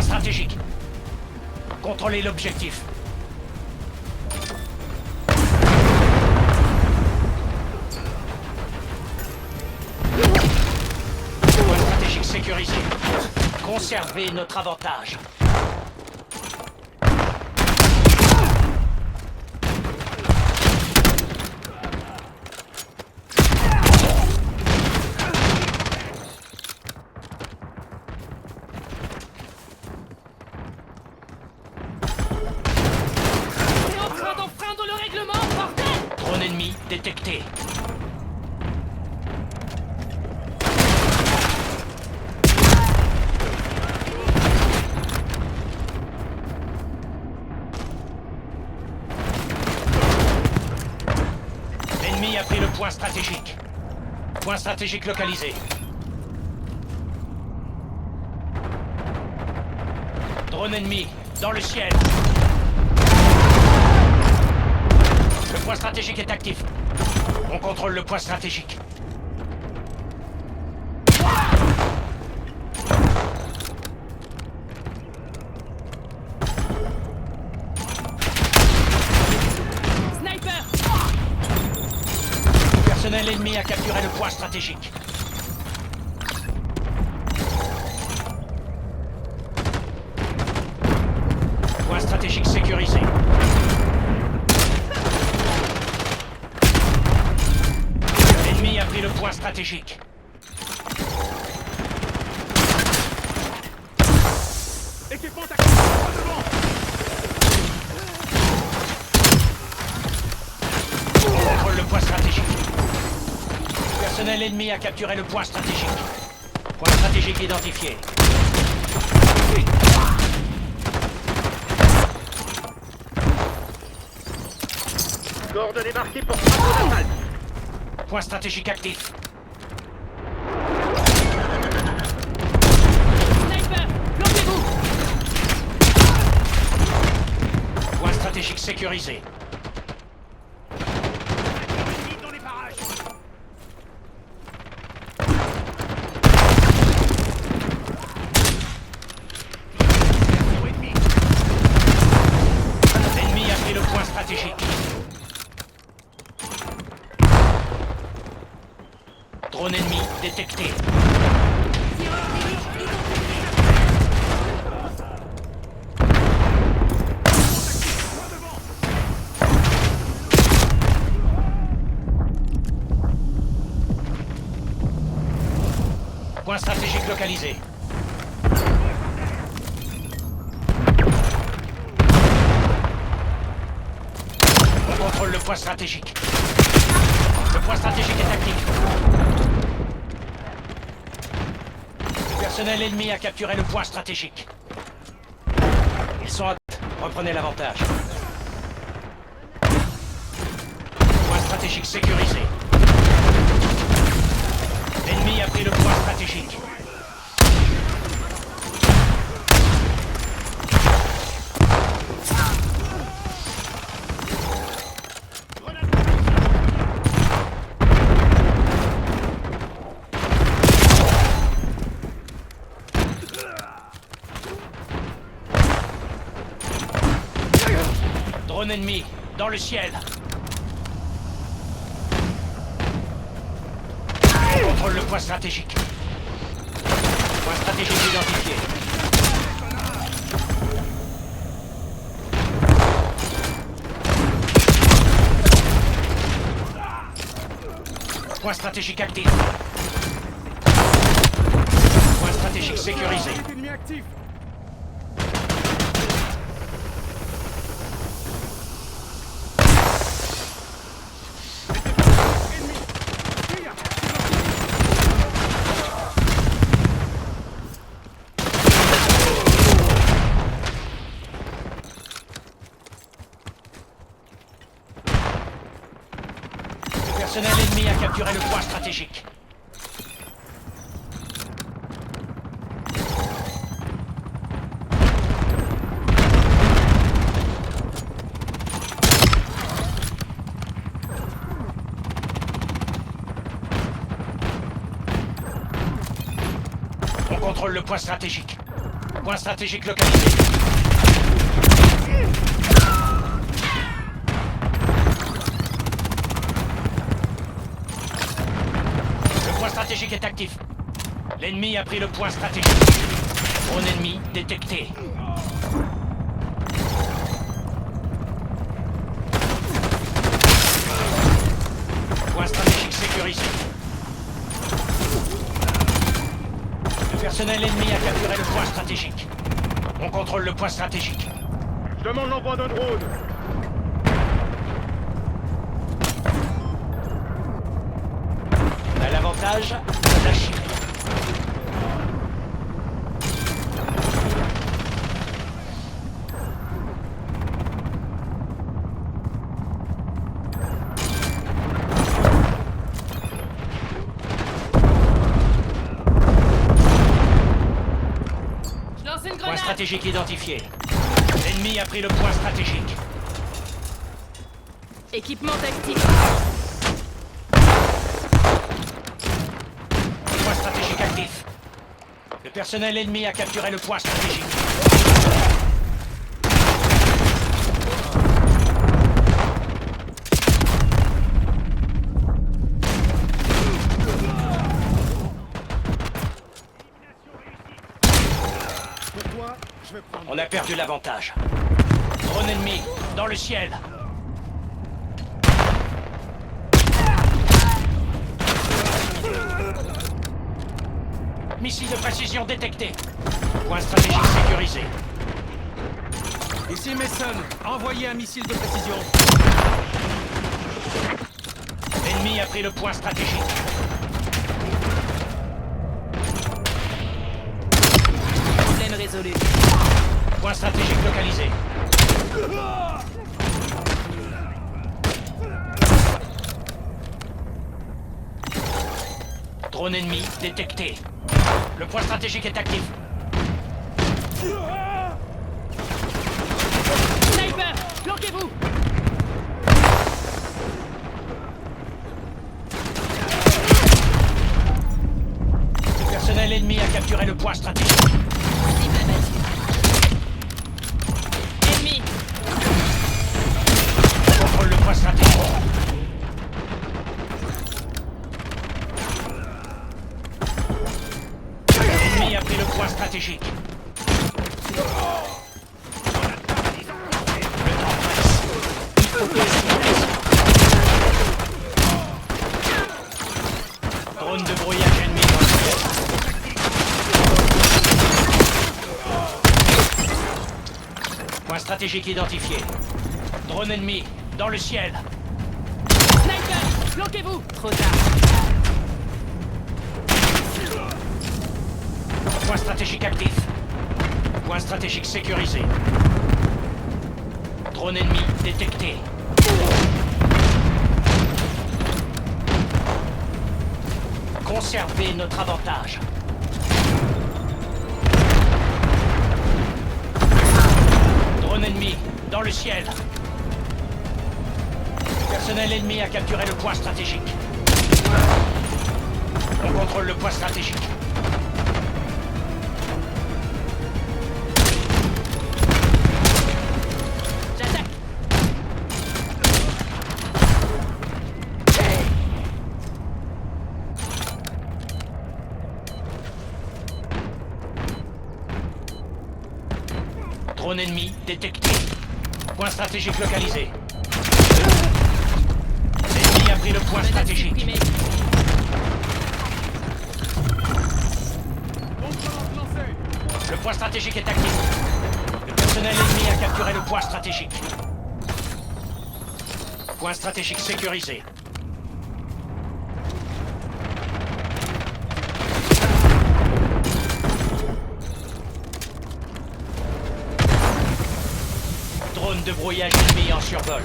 point stratégique. Contrôlez l'objectif. Point stratégique sécurisé. Conservez notre avantage. Drone ennemi détecté. L'ennemi a pris le point stratégique. Point stratégique localisé. Drone ennemi dans le ciel. Le point stratégique est actif. On contrôle le point stratégique. Sniper! Personnel ennemi a capturé le point stratégique. Point stratégique sécurisé. L'ennemi a pris le point stratégique. Équipement tactique, devant. On contrôle le point stratégique. Personnel ennemi a capturé le point stratégique. Point stratégique identifié. Coordonnées marquées pour travaux d'attaque. Point stratégique actif. Sniper! Planquez-vous! Point stratégique sécurisé. Dans les parages. L'ennemi a pris le point stratégique. Drone ennemi détecté. Point stratégique localisé. On contrôle le point stratégique. Le point stratégique est actif. Le personnel ennemi a capturé le point stratégique. Ils sont à... Reprenez l'avantage. Point stratégique sécurisé. L'ennemi a pris le point stratégique. Drone ennemi dans le ciel. On contrôle le point stratégique. Point stratégique identifié. Point stratégique actif. Point stratégique sécurisé. Ennemi actif. Le personnel ennemi a capturé le point stratégique. On contrôle le point stratégique. Point stratégique localisé. Le point stratégique est actif. L'ennemi a pris le point stratégique. Drone ennemi détecté. Point stratégique sécurisé. Le personnel ennemi a capturé le point stratégique. On contrôle le point stratégique. Je demande l'envoi d'un drone. On a l'avantage de la Chine. Je lance une Point grenade. stratégique identifié. L'ennemi a pris le point stratégique. Équipement tactique. Point stratégique actif. Le personnel ennemi a capturé le point stratégique. Pourquoi? Je vais prendre... On a perdu l'avantage. Drone ennemi, dans le ciel. Missile de précision détecté. Point stratégique sécurisé. Ici Mason, envoyez un missile de précision. L'ennemi a pris le point stratégique. Problème résolu. Point stratégique localisé. Drone ennemi détecté. Le point stratégique est actif. Sniper, planquez-vous. Le personnel ennemi a capturé le point stratégique. Cible abattue. Ennemi. On contrôle le point stratégique. L'ennemi a pris le point stratégique. Le temps passe. Il faut que drone de brouillage ennemi dans le ciel. Point stratégique identifié. Drone ennemi dans le ciel. Sniper, planquez-vous. Trop tard. Point stratégique actif. Point stratégique sécurisé. Drone ennemi détecté. Conservez notre avantage. Drone ennemi dans le ciel. Personnel ennemi a capturé le point stratégique. On contrôle le point stratégique. J'attaque. Drone ennemi détecté. Point stratégique localisé. L'ennemi a pris le point Menace stratégique. supprimée. Le point stratégique est actif. Le personnel ennemi a capturé le point stratégique. Point stratégique sécurisé. Drone de brouillage ennemi en survol.